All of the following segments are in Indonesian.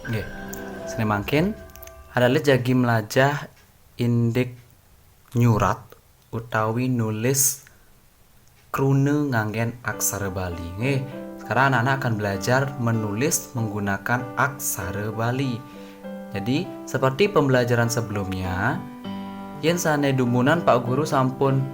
Nggih. Sene mangkin adalah jagi melajah indik nyurat utawi nulis krune nganggen aksara Bali. Nggih. Sekarang anak-anak akan belajar menulis menggunakan aksara Bali. Jadi, seperti pembelajaran sebelumnya, yen sane dumunan Pak Guru sampun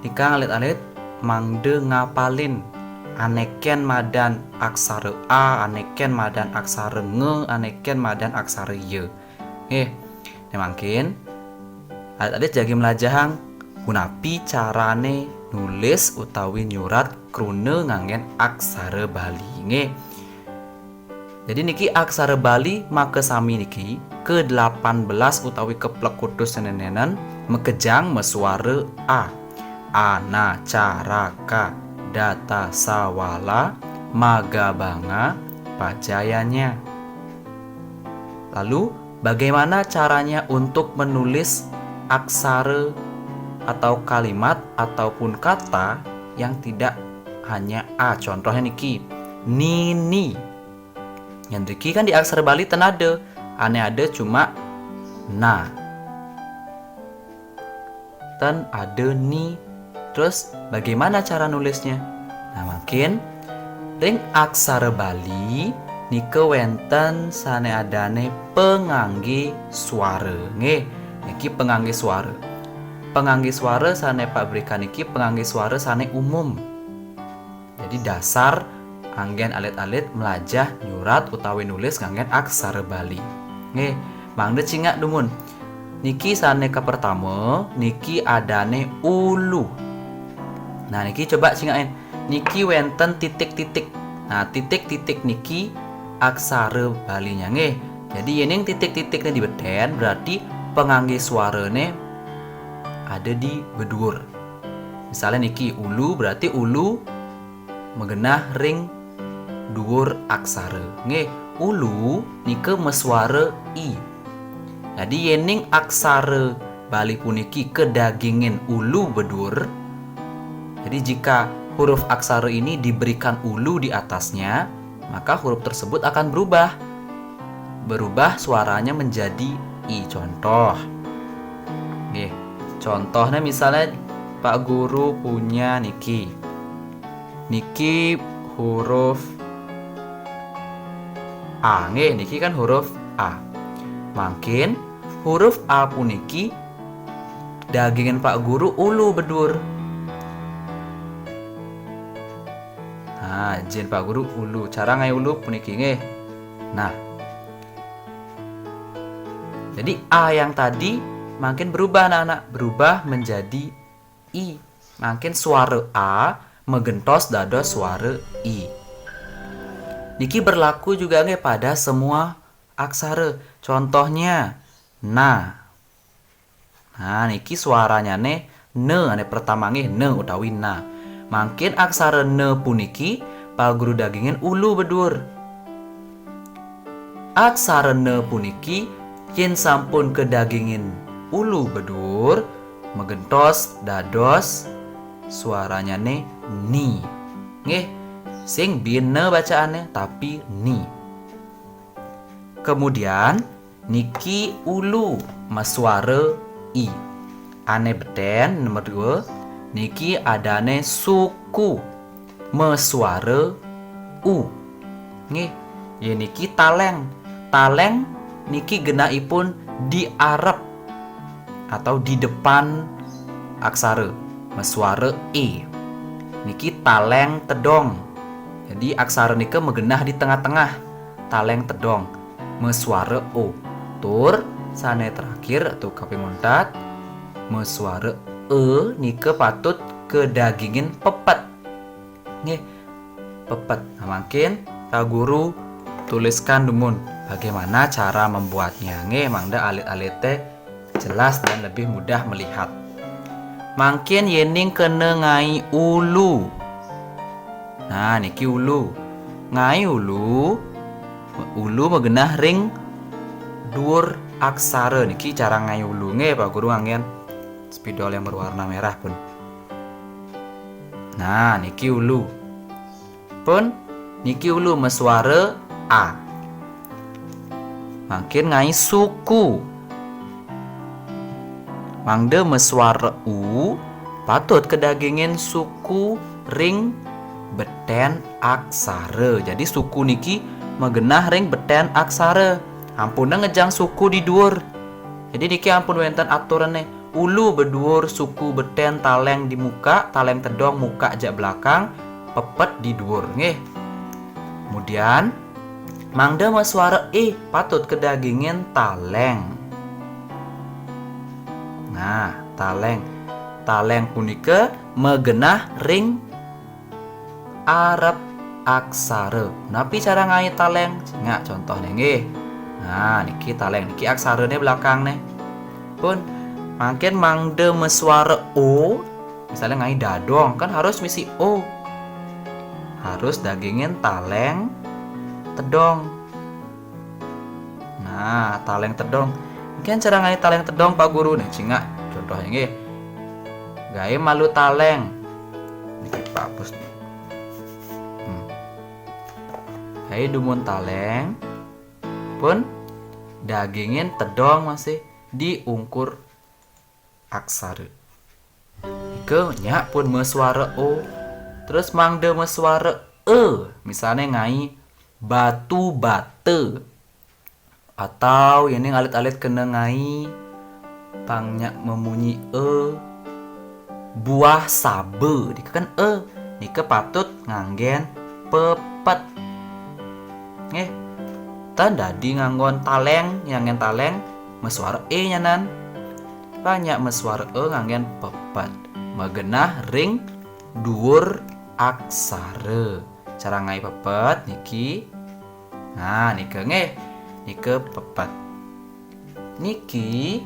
nikah alit-alit mangde ngapalin aneken madan aksara A, aneken madan aksara nge, aneken madan aksara ye. Nggih, mangkin alit-alit jagi melajahang gunapi carane nulis utawi nyurat krune nganggen aksara Bali. Nggih. Jadi niki aksara Bali make sami niki ke-18 utawi keplek kudus senenenen mekejang mesuara A. Ana caraka data sawala magabanga pajayanya. Lalu bagaimana caranya untuk menulis aksara atau kalimat ataupun kata yang tidak hanya A? Contohnya niki nini. Yang niki kan di aksara Bali tenada, ane ada cuma na. Ten ada ni. Terus bagaimana cara nulisnya? Nah, makin ring aksara Bali nike wenten sane adane pengangge suara. Nggih, niki pengangge suara. Pengangge suara sane Pak berikan niki pengangge suara sane umum. Jadi dasar anggen alit-alit melajah nyurat utawi nulis nganggen aksara Bali. Nggih, mangde cingak dumun. Niki sane ke pertama, niki adane ulu. Nah, niki coba cingain. Niki wenten titik-titik. Nah, titik-titik niki aksara Balinya nggih. Jadi yening titik-titiknya di beden berarti pengangge suarane ada di bedur. Misalnya niki ulu berarti ulu megenah ring dhuwur aksara. Nggih, ulu nike mesuara i. Jadi yening aksara Bali puniki kedagingin ulu bedur. Jadi jika huruf aksara ini diberikan ulu di atasnya, maka huruf tersebut akan berubah. Berubah suaranya menjadi i. Contoh. Nggih. Contohnya misalnya Pak Guru punya niki. Niki huruf A. Nggih, niki kan huruf A. Mungkin huruf A puniki dagingin Pak Guru ulu bedur. Nah, jen Pak Guru ulu. Cara ngai ulu puniki nggih. Nah. Jadi A yang tadi makin berubah anak-anak, berubah menjadi I. Makin suara A megentos dados suara I. Niki berlaku juga nggih pada semua aksara. Contohnya na. Nah, niki suaranya ne ane pertama nggih ne utawi na. Makin aksara ne puniki Pak Guru dagingin ulu bedur. Aksara ne puniki yen sampun kedagingin ulu bedur megentos dados suaranya ni. Nggih, sing bine bacaannya tapi ni. Kemudian niki ulu masuara i. Ane beten nomor 2. Niki adane suku mesuara u. Nggih, ya niki taleng. Taleng niki genaipun di arep atau di depan aksara mesuara e. Niki taleng tedong. Jadi aksara niki megenah di tengah-tengah. Taleng tedong mesuara o. Tur sane terakhir atau kaping muntat mesuara e nike patut kedagingin pepet. Nggih, pepet. Nah, makin Pak Guru tuliskan dumun bagaimana cara membuatnya. Nggih, mangda alit-alite jelas dan lebih mudah melihat. Mangkin yening kena ngai ulu. Nah, niki ulu. Ngai ulu. Ulu megenah ring dhuwur aksara. Niki cara ngai ulu. Nggih, Pak Guru nganggen spidol yang berwarna merah pun. Nah, niki ulu. Pun niki ulu mesuara a. Makin ngai suku. Mangde mesuara u, patut kedagingin suku ring beten aksara. Jadi suku niki megenah ring beten aksara. Ampun ngejang suku di dhuwur. Jadi niki ampun wenten aturane. Ulu beduur, suku beten taleng di muka, taleng tedong muka jak belakang, pepet di dhuwur nggih. Kemudian mangde mesuara e, patut kedagingin taleng. Nah, taleng punika megenah ring arep aksara. Napi cara ngai taleng? Nggak contoh nggih. Nah, niki taleng, niki aksarane belakang nih. Pun makin mangde mesuara o, misalnya ngai dadong kan harus misi o. Harus dagingin taleng tedong. Nah, taleng tedong. Mungkin cara ngai taleng tedong Pak Guru nih, cingak contohnya nggih. Gawe malu taleng. Niki Pak hapus nih. Gawe dumun taleng. Pun dagingin tedong masih diungkur aksara. Ike nyak pun mesuara o. Terus mangde mesuara e. Misalnya ngai batu bate. Atau ini alit-alit kena ngai pangnya memunyi e. Buah sabe. Dika kan e. Dika patut nganggen pepet. Nggih. Tan dadi nganggon taleng, nganggen taleng mesuara e nyanan. Banyak mesuara e nganggen pepet. Megenah ring dhuwur aksara. Cara ngai pepet niki. Nah, nika nggih. Nike pepet. Niki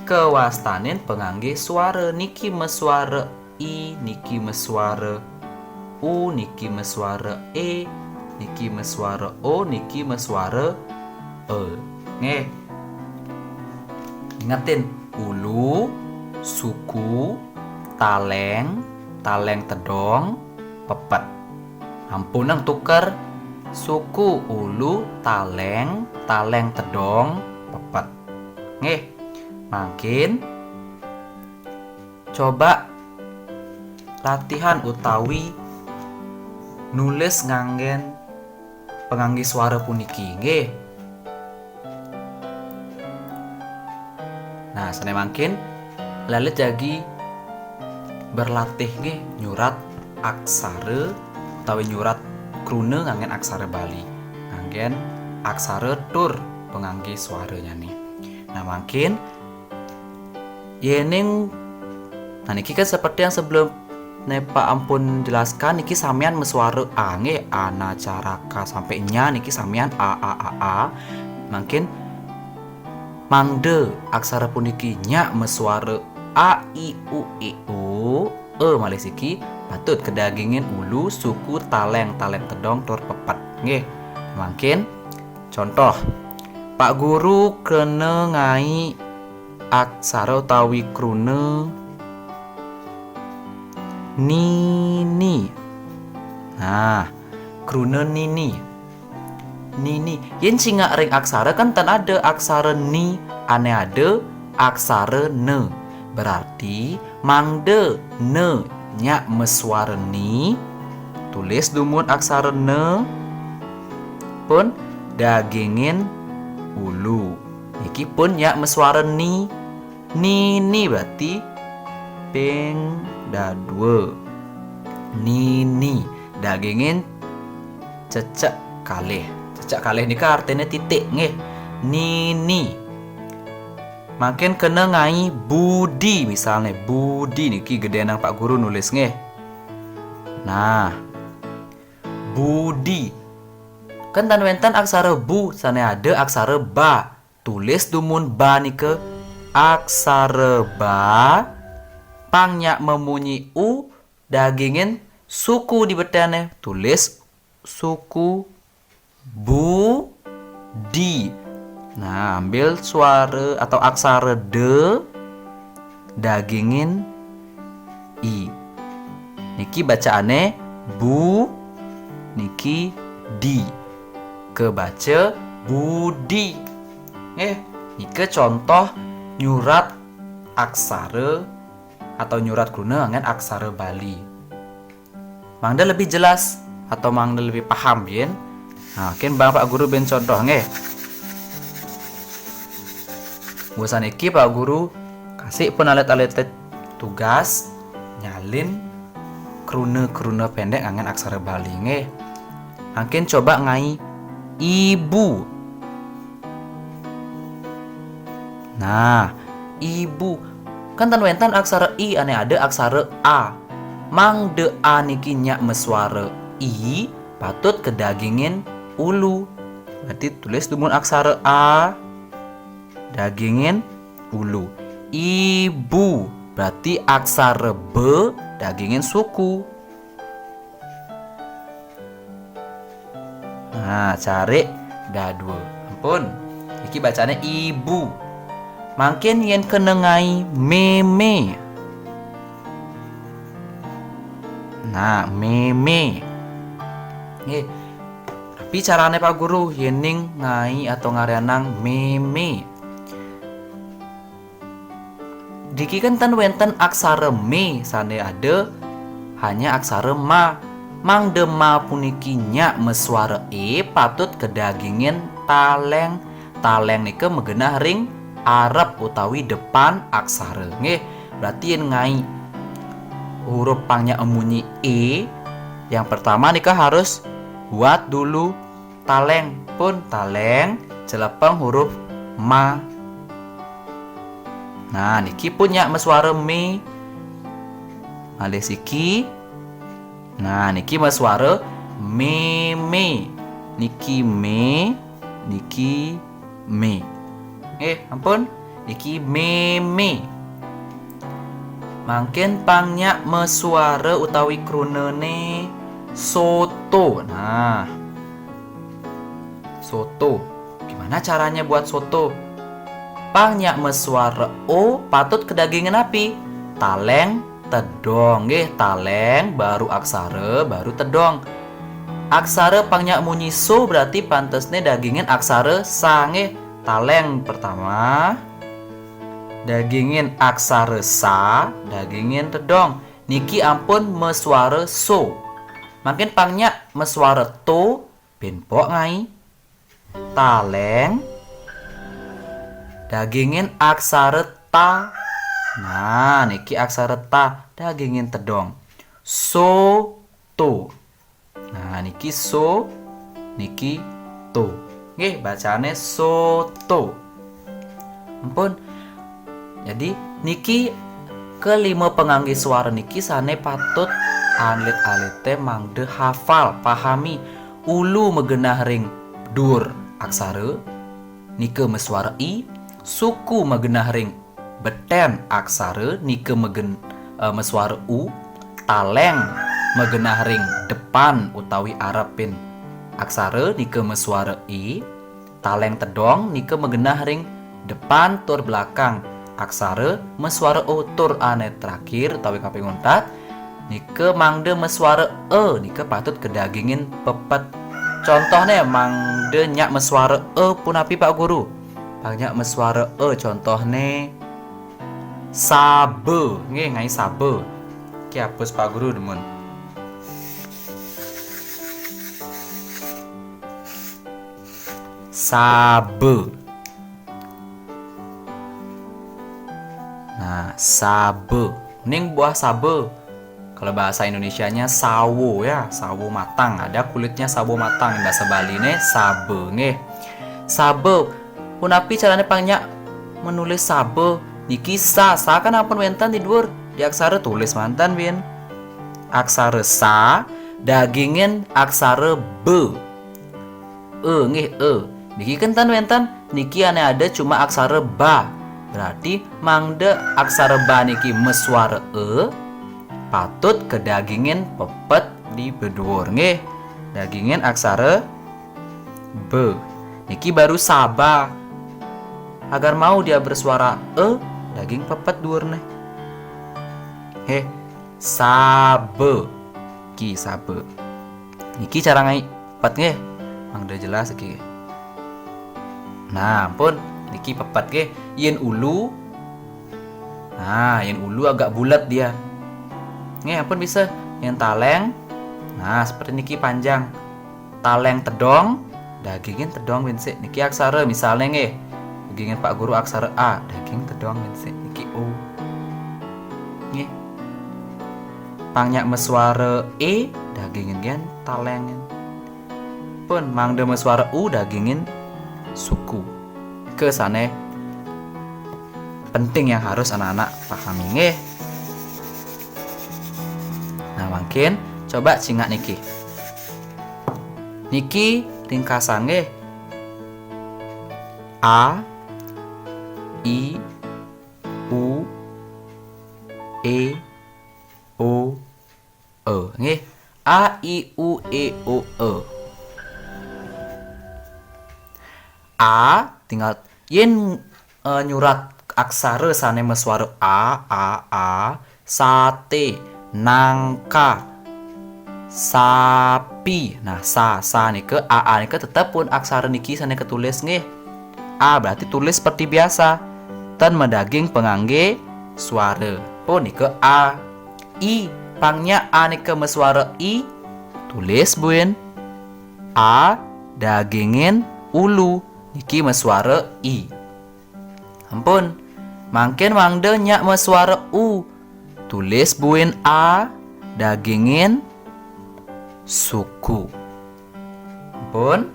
kewastanin pengangge suara. Niki mesuara i, niki mesuara u, niki mesuara e, niki mesuara o, niki mesuara e. Nggih. Ingatin ulu, suku, taleng, taleng tedong, pepet. Ampun nang tuker suku ulu taleng, taleng tedong, pepet. Nggih. Makin coba latihan utawi nulis nganggen pengangge suara puniki nggih. Nah, sane makin lalit jagi berlatih nggih nyurat aksara utawi nyurat krune nganggen aksara Bali. Nganggen aksara tur pengangge suaranya nih. Nah, makin yening nah niki kan seperti yang sebelum Pak ampun jelaskan niki samian mesuara a nggih, ana caraka sampai nya niki samian a. Makin mangde aksara puniki nya mesuara a i u e o e malih siki patut kedagingin ulu, suku, taleng, taleng tedong, tur pepet nggih. Makin contoh Pak Guru kena ngai aksara utawi krune nini. Nah, krune nini. Nini. Yen singa ring aksara kan tan ada aksara ni, ane ada aksara ne. Berarti mangde ne nya mesuara ni, tulis dumun aksara ne, pun dagingin ulu. Iki pun nya mesuara ni. Nini berarti ping dadwe. Nini dagingin cecek kalih. Cecek kalih nika artinya titik nggih. Nini. Makin kena ngai budi misalnya. Budi niki gede nang Pak Guru nulis nggih. Nah, budi. Kan tan wenten aksara bu, sane ada aksara ba. Tulis dumun ba nike aksara ba. Pangnya memunyi u, dagingin suku di betane. Tulis suku bu di. Nah, ambil suara atau aksara de, dagingin i. Niki bacaane bu, niki di. Kebaca budi. Nike contoh nyurat aksara atau nyurat guna dengan aksara Bali. Mangda lebih jelas atau mangda lebih paham bien. Nah, mungkin bang Pak Guru ben contoh nggih. Bosan iki Pak Guru kasih pun alat-alat tugas nyalin kruna pendek dengan aksara Bali nggih. Mungkin coba ngai ibu. Nah, ibu kan tan wentan aksara i ane ada aksara a. Mang de a niki nyak meswara i patut kedagingin ulu. Berarti tulis dumun aksara a dagingin ulu. Ibu berarti aksara b dagingin suku. Nah, cari dua. Ampun. Iki bacanya ibu. Makin yen kenengai meme. Nah, meme. Tapi carane Pak Guru yening ngai atau ngarenang meme. Diki kan tan wenten aksara me sane ada hanya aksara ma. Mang de ma puniki nya meswara e patut kedagingin taleng. Taleng nike megenah ring Arab utawi depan aksara. Berarti yang ngai huruf pangnya emunyi e. Yang pertama nika harus buat dulu taleng. Pun taleng jelepeng huruf ma. Nah, niki punya meswara me. Malih siki. Nah, niki meswara me. Niki me, niki me. Ampun, niki meme. Mangkin pangnya meswara utawi krunene soto. Nah, soto. Gimana caranya buat soto? Pangnya meswara o patut kedagingan api. Taleng tedong. Taleng baru aksara baru tedong. Aksara pangnya munyi so berarti pantesnya dagingin aksara sa. Taleng pertama dagingin aksara sa, dagingin tedong. Niki ampun meswara so. Makin pangnya meswara to benpok ngai. Taleng dagingin aksara ta. Nah, niki aksara ta dagingin tedong. So to. Nah, niki so, niki to. Bacane soto. Ampun. Jadi niki kelima penganggih suara niki sane patut alit-alite mangde hafal pahami. Ulu megenah ring dur aksara nike meswara i. Suku megenah ring beten aksara nike meswara u. Taleng megenah ring depan utawi arapin aksara nike meswara i. Taleng tedong nike megenah ring depan tur belakang aksara meswara o tur ane terakhir utawi kaping 4 nike mangde meswara e nike patut kedagingin pepet. Contohnya mangde nyak meswara e punapi Pak Guru. Banyak meswara e contohnya sabe. Ngai sabe. Ki hapus Pak Guru demun. Sabe. Nah, sabe. Ning buah sabe. Kalau bahasa Indonesianya sawo ya, sawo matang. Ada kulitnya sawo matang. Bahasa Bali ne sabe nggih. Sabe. Punapi caranya pangnya menulis sabe. Niki sa kan ampun wenten tidur di aksara tulis mantan bin. Aksara sa dagingin aksara be. Nggih Niki kentan wentan niki ane ada cuma aksara ba. Berarti mangde aksara ba niki meswara e patut kedagingin pepet di bedur nggih. Dagingin aksara be. Niki baru saba. Agar mau dia bersuara e daging pepet dur nih. Sabe. Ki sabe. Niki cara ngai pet nggih. Mangde jelas iki. Nah, pun niki pepet nggih. Yen ulu. Nah, yen ulu agak bulat dia. Nggih, ampun bisa. Yen taleng. Nah, seperti niki panjang. Taleng tedong, dagingin tedong winsik. Niki aksara misalnya nggih. Dagingin Pak Guru aksara A, daging tedong winsik. Niki O. Nggih. Pangnya meswara E, dagingin gen talengin. Pun mangde meswara U, dagingin suku. Kesane penting yang harus anak-anak pahami nggih. Nah, makin coba cingak niki. Niki ringkasan nggih. A, I, U, E, O, E. Nggih. A, I, U, E, O, E. A tinggal yen nyurat aksara sane meswara A, sate, nangka, sapi. Nah, sa nike A nike tetap pun aksara niki sane ketulis nggih. A berarti tulis seperti biasa. Ten medaging pengangge suara. Pun nike A. I pangnya A nike meswara I, tulis buin A dagingin ulu. Niki meswara I. Ampun. Mangken mangde nyak meswara U. Tulis buin A dagingin suku. Ampun.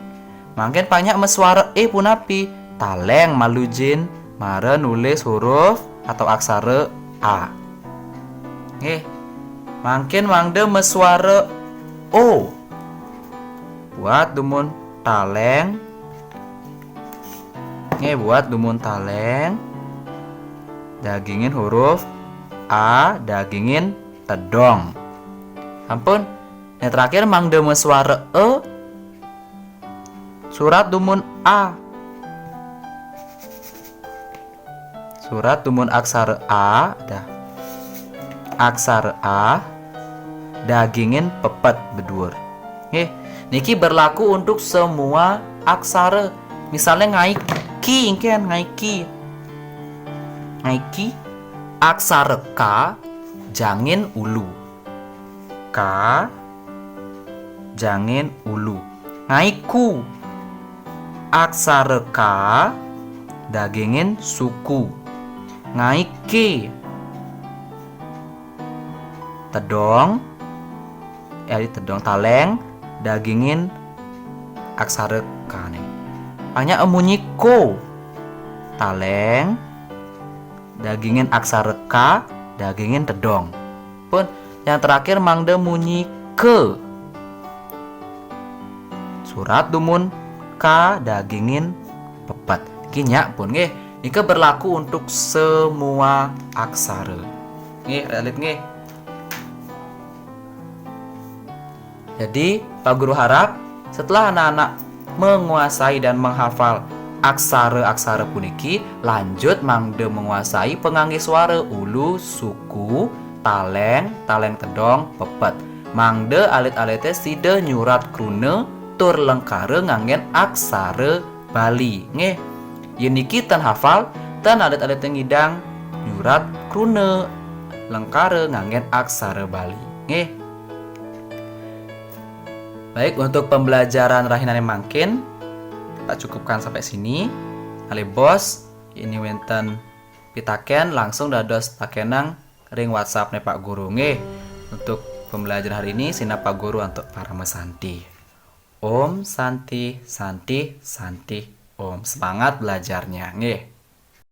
Mangken panyak meswara E punapi. Taleng malujin mare nulis huruf atau aksara A. Nggih. Mangken mangde meswara O. Buat dumun taleng. Buat dumun taleng, dagingin huruf A, dagingin tedong. Ampun. Yang terakhir mangde meswara E, surat dumun A. Surat dumun aksara A, dah. Aksara A, dagingin pepet bedur. Niki berlaku untuk semua aksara. Misalnya ngaiki, ingken ngaiki. Ngaiki aksara K jangin ulu. K jangin ulu. Ngaiku aksara K dagingin suku. Ngaiki tedong tedong taleng dagingin aksara K nih. Hanya emunyi ko taleng dagingin aksara K dagingin tedong. Pun yang terakhir mangde munyi ke surat dumun K dagingin pepet. Kinyak pun nggih. Niki berlaku untuk semua aksara. Nggih, relit nggih. Jadi, Pak Guru harap setelah anak-anak menguasai dan menghafal aksara-aksara puniki, lanjut mangde menguasai pengangge suara ulu, suku, taleng tedong, pepet. Mangde alit-alite side nyurat krune tur lengkare nganggen aksara Bali. Nggih. Yen niki ten hafal, ten alit-alite ngidang nyurat krune lengkare nganggen aksara Bali. Nggih. Baik, untuk pembelajaran rahinane mangkin tak cukupkan sampai sini. Ali bos, ini wenten pitaken langsung dados takenang ring WhatsApp Pak Guru nggih. Untuk pembelajaran hari ini sinap Pak Guru untuk para mesanti. Om Santi Santi Santi Om. Semangat belajarnya nggih.